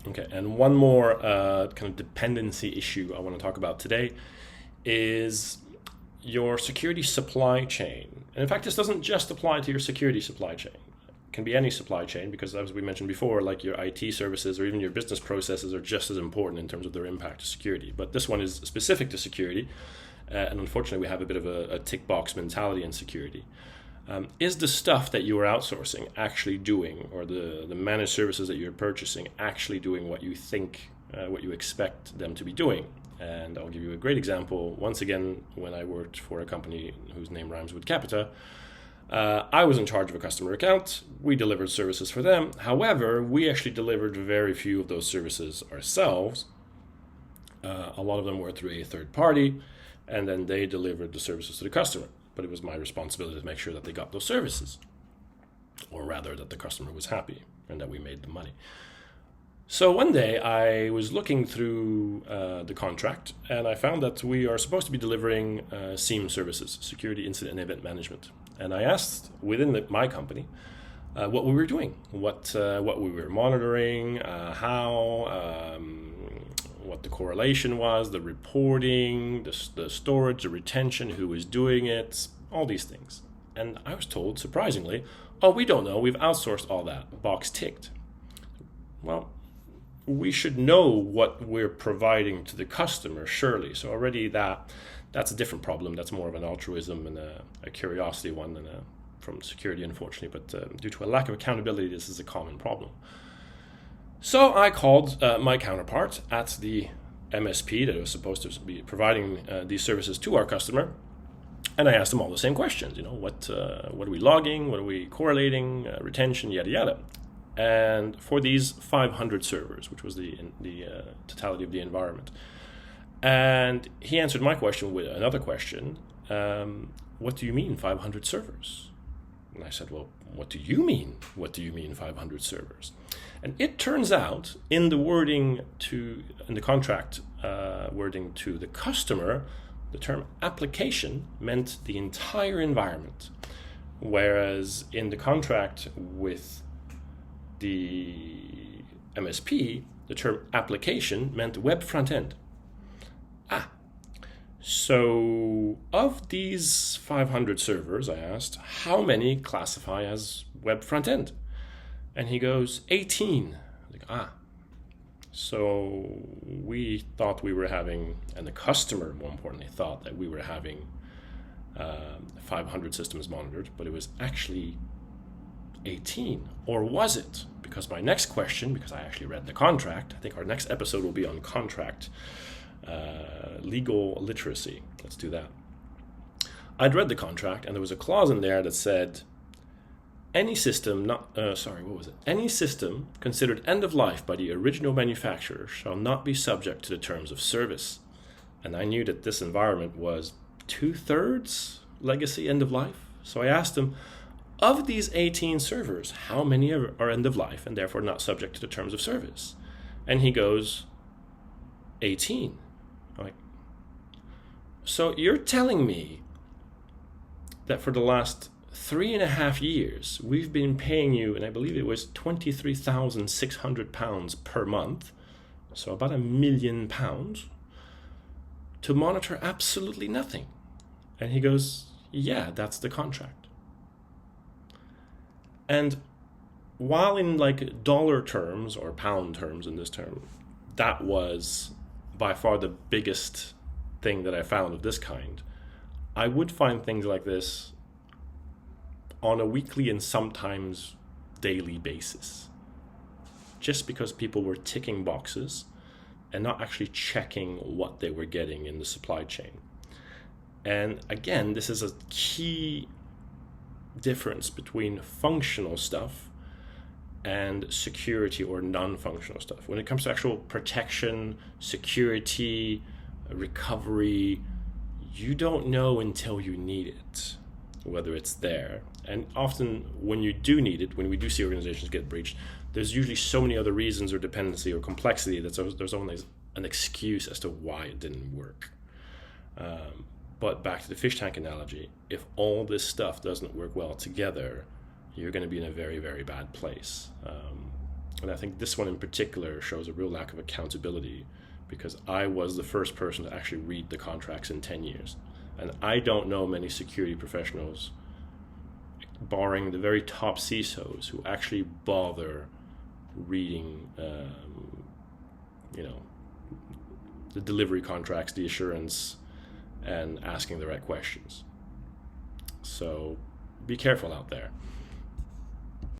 Okay, and one more kind of dependency issue I want to talk about today is your security supply chain. And in fact, this doesn't just apply to your security supply chain. It can be any supply chain because, as we mentioned before, like your IT services or even your business processes are just as important in terms of their impact to security. But this one is specific to security, and unfortunately, we have a bit of a tick box mentality in security. Is the stuff that you are outsourcing actually doing, or the managed services that you're purchasing actually doing what you think, what you expect them to be doing? And I'll give you a great example. Once again, when I worked for a company whose name rhymes with Capita, I was in charge of a customer account. We delivered services for them. However, we actually delivered very few of those services ourselves. A lot of them were through a third party, and then they delivered the services to the customer. But it was my responsibility to make sure that they got those services, or rather that the customer was happy and that we made the money. So one day I was looking through the contract, and I found that we are supposed to be delivering SIEM services, Security Incident and Event Management. And I asked within my company what we were doing, what we were monitoring, how, what the correlation was, the reporting, the storage, the retention, who was doing it, all these things. And I was told, surprisingly, oh, we don't know, we've outsourced all that, box ticked. Well, we should know what we're providing to the customer, surely. So already that's a different problem. That's more of an altruism and a curiosity one than from security, unfortunately. But due to a lack of accountability, this is a common problem. So I called my counterpart at the MSP that was supposed to be providing these services to our customer, and I asked them all the same questions. What are we logging? What are we correlating? Retention, yada yada. And for these 500 servers, which was the totality of the environment, and he answered my question with another question. What do you mean 500 servers? And I said, well, what do you mean? What do you mean 500 servers? And it turns out in the contract wording to the customer, the term application meant the entire environment. Whereas in the contract with the MSP, the term application meant web front end. So of these 500 servers, I asked, how many classify as web front end? And he goes, 18. So we thought we were having, and the customer, more importantly, thought that we were having 500 systems monitored, but it was actually 18. Or was it? Because my next question, because I actually read the contract, I think our next episode will be on contract legal literacy. Let's do that. I'd read the contract, and there was a clause in there that said, any system Any system considered end of life by the original manufacturer shall not be subject to the terms of service. And I knew that this environment was 2/3 legacy end of life. So I asked him, of these 18 servers, how many are end of life and therefore not subject to the terms of service? And he goes, 18. I'm like, so you're telling me that for the last 3.5 years, we've been paying you, and I believe it was £23,600 per month, so about £1 million, to monitor absolutely nothing. And he goes, yeah, that's the contract. And while in like dollar terms or pound terms in this term, that was by far the biggest thing that I found of this kind, I would find things like this on a weekly and sometimes daily basis, just because people were ticking boxes and not actually checking what they were getting in the supply chain. And again, this is a key difference between functional stuff and security or non-functional stuff. When it comes to actual protection, security, recovery, you don't know until you need it, whether it's there. And often when you do need it, when we do see organizations get breached, there's usually so many other reasons or dependency or complexity that there's always an excuse as to why it didn't work. But back to the fish tank analogy, if all this stuff doesn't work well together, you're going to be in a very, very bad place. And I think this one in particular shows a real lack of accountability, because I was the first person to actually read the contracts in 10 years. And I don't know many security professionals, barring the very top CISOs, who actually bother reading, the delivery contracts, the assurance, and asking the right questions. So be careful out there.